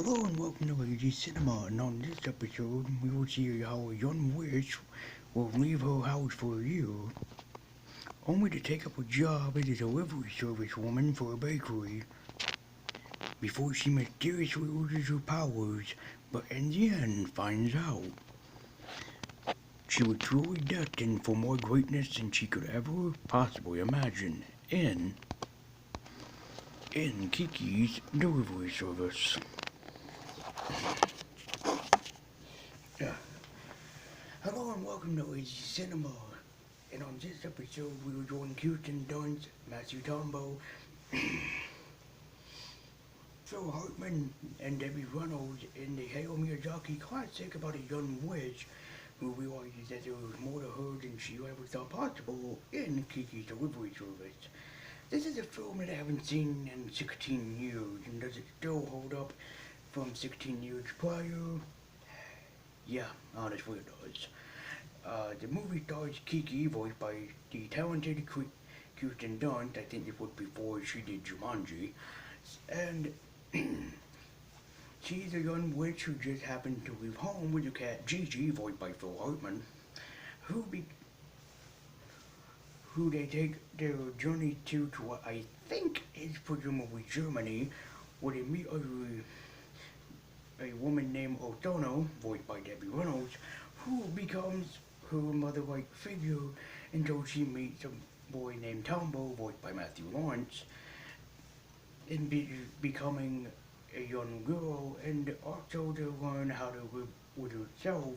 Hello and welcome to AG Cinema, and on this episode, we will see how a young witch will leave her house for a year, only to take up a job as a delivery service woman for a bakery, before she mysteriously loses her powers, but in the end finds out she was truly destined for more greatness than she could ever possibly imagine in Kiki's delivery service. Yeah. Hello and welcome to AG Cinema. And on this episode, we will join Kirsten Dunst, Matthew Tombo, Phil Hartman, and Debbie Reynolds in the Hayao Miyazaki classic about a young witch who realizes that there was more to her than she ever thought possible in Kiki's Delivery Service. This is a film that I haven't seen in 16 years, and does it still hold up from 16 years prior? Yeah, honestly it does. The movie stars Kiki, voiced by the talented Kirsten Dunst. I think it was before she did Jumanji. And she's a young witch who just happened to leave home with her cat Gigi, voiced by Phil Hartman, who be, who they take their journey to what I think is presumably Germany, where they meet a woman named Otono, voiced by Debbie Reynolds, who becomes her mother-like figure until she meets a boy named Tombo, voiced by Matthew Lawrence, in becoming a young girl, and also to learn how to live with herself,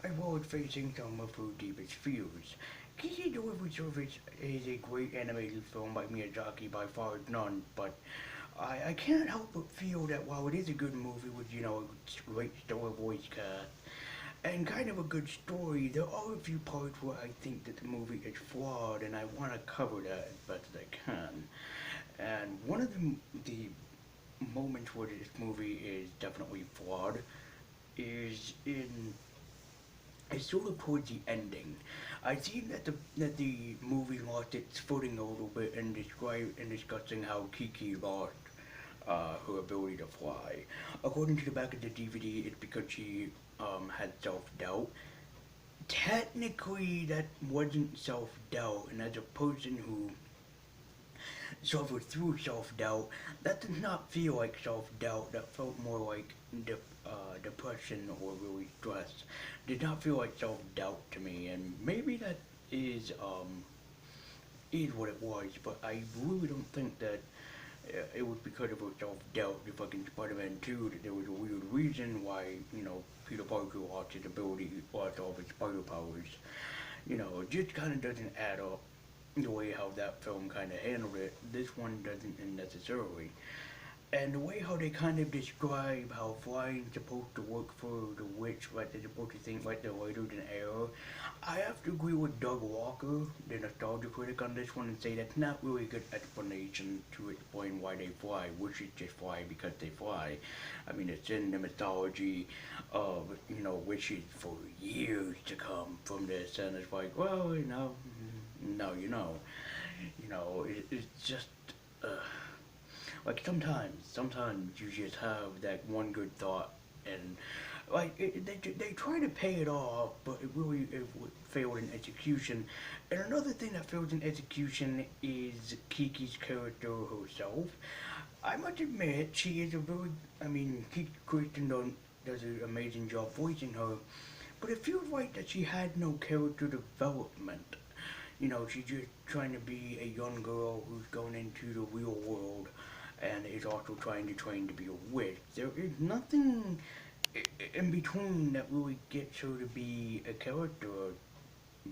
as well as facing some of her deepest fears. Kiki Delivery Service is a great animated film by Miyazaki, by far none, but I can't help but feel that while it is a good movie with, a great story voice cast, and kind of a good story, there are a few parts where I think that the movie is flawed, and I want to cover that as best as I can. And one of the moments where this movie is definitely flawed is in is sort of towards the ending. I see that the movie lost its footing a little bit in discussing how Kiki lost her ability to fly. According to the back of the DVD, it's because she had self doubt. Technically, that wasn't self doubt, and as a person who suffered through self doubt, that does not feel like self doubt. That felt more like depression or really stress. Did not feel like self doubt to me, and maybe that is um, is what it was. But I really don't think that it was because of her self doubt. The fucking Spider-Man 2, that there was a weird reason why Peter Parker lost his ability, lost all of his spider powers. It just kind of doesn't add up the way how that film kind of handled it. This one doesn't necessarily. And the way how they kind of describe how flying's supposed to work for the witch, like they're supposed to think like they're lighter than air, I have to agree with Doug Walker, the nostalgia critic on this one, and say that's not really a good explanation to explain why they fly. Witches just fly because they fly. I mean, it's in the mythology of, witches for years to come from this, and it's like, well, no, it's just, uh, like sometimes you just have that one good thought, and they try to pay it off, but it failed in execution. And another thing that failed in execution is Kiki's character herself. I must admit, she is a very, Kiki Kristen does an amazing job voicing her, but it feels like that she had no character development. She's just trying to be a young girl who's going into the real world and is also trying to train to be a witch. There is nothing in between that really gets her to be a character.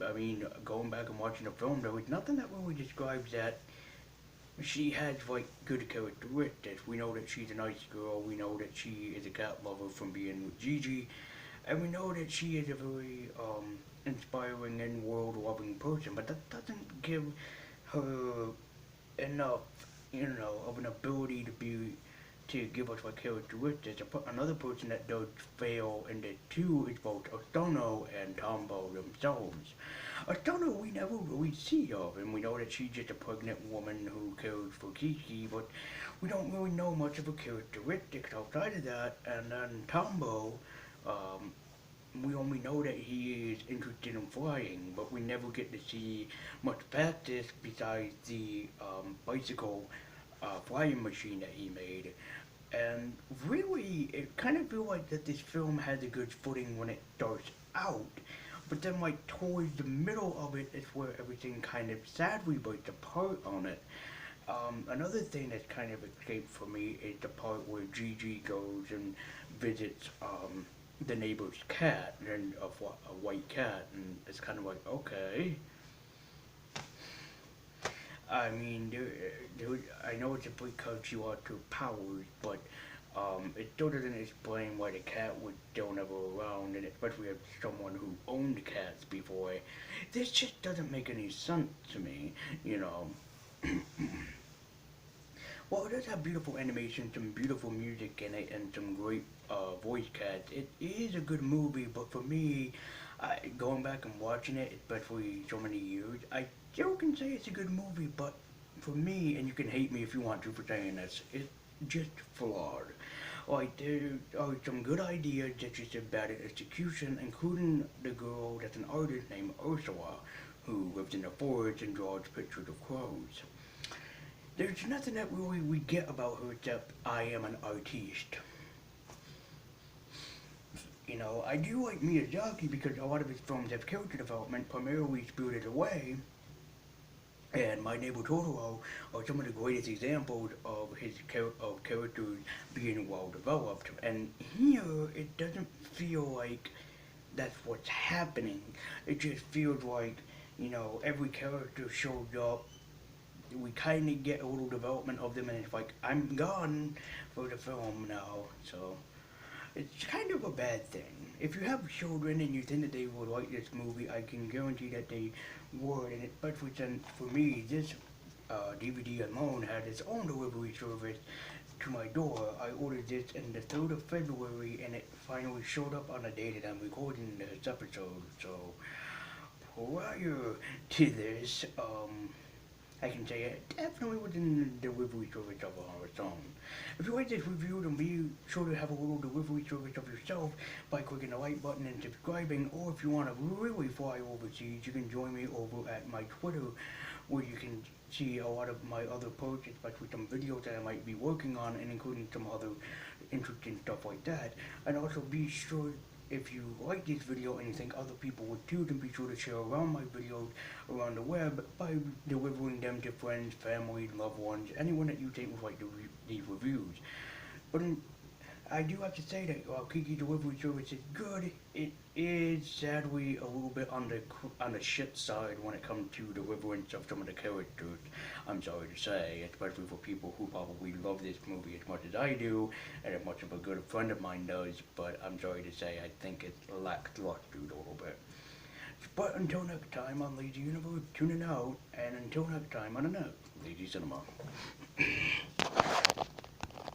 I mean, going back and watching the film, there was nothing that really describes that she has like good characteristics. We know that she's a nice girl. We know that she is a cat lover from being with Gigi, and we know that she is a very inspiring and world-loving person. But that doesn't give her enough, of an ability to give us like characteristics. Another person that does fail in the two is both Ostono and Tombo themselves. Otona we never really see of, and we know that she's just a pregnant woman who cares for Kiki, but we don't really know much of her characteristics outside of that. And then Tombo, um, we only know that he is interested in flying, but we never get to see much past this besides the bicycle flying machine that he made. And really, it kind of feels like that this film has a good footing when it starts out, but then like towards the middle of it is where everything kind of sadly breaks apart on it. Another thing that's kind of escaped for me is the part where Gigi goes and visits the neighbor's cat, and a white cat, and it's kind of like, okay. I mean, I know it's a because you are two powers, but it still doesn't explain why the cat was still never around, and especially as someone who owned cats before. This just doesn't make any sense to me, you know. Well, it does have beautiful animation, some beautiful music in it, and some great voice cast. It is a good movie, but for me, going back and watching it, especially so many years, I still can say it's a good movie, but for me, and you can hate me if you want to for saying this, it's just flawed. Like, there are some good ideas that just a bad execution, including the girl that's an artist named Ursula, who lives in the forest and draws pictures of crows. There's nothing that really we get about her except I am an artiste. You know, I do like Miyazaki because a lot of his films have character development, primarily Spirited Away, and My Neighbor Totoro are some of the greatest examples of of characters being well developed. And here, it doesn't feel like that's what's happening. It just feels like, every character shows up, we kind of get a little development of them, and it's like I'm gone for the film now. So it's kind of a bad thing. If you have children and you think that they would like this movie, I can guarantee that they would. And especially since for me, this DVD alone had its own delivery service to my door. I ordered this in the 3rd of February, and it finally showed up on the day that I'm recording this episode. So prior to this, I can say it definitely within the delivery service of its own. If you like this review, then be sure to have a little delivery service of yourself by clicking the like button and subscribing. Or if you want to really fly overseas, you can join me over at my Twitter, where you can see a lot of my other posts, especially some videos that I might be working on, and including some other interesting stuff like that. And also be sure, if you like this video and you think other people would too, then be sure to share around my videos around the web by delivering them to friends, family, loved ones, anyone that you think would like these reviews. But I do have to say that while Kiki delivery service is good, it is sadly a little bit on the shit side when it comes to deliverance of some of the characters. I'm sorry to say, especially for people who probably love this movie as much as I do, and as much of a good friend of mine does. But I'm sorry to say, I think it lacks luster a little bit. But until next time on Lazy Universe, tuning out, and until next time on the next Lazy Cinema.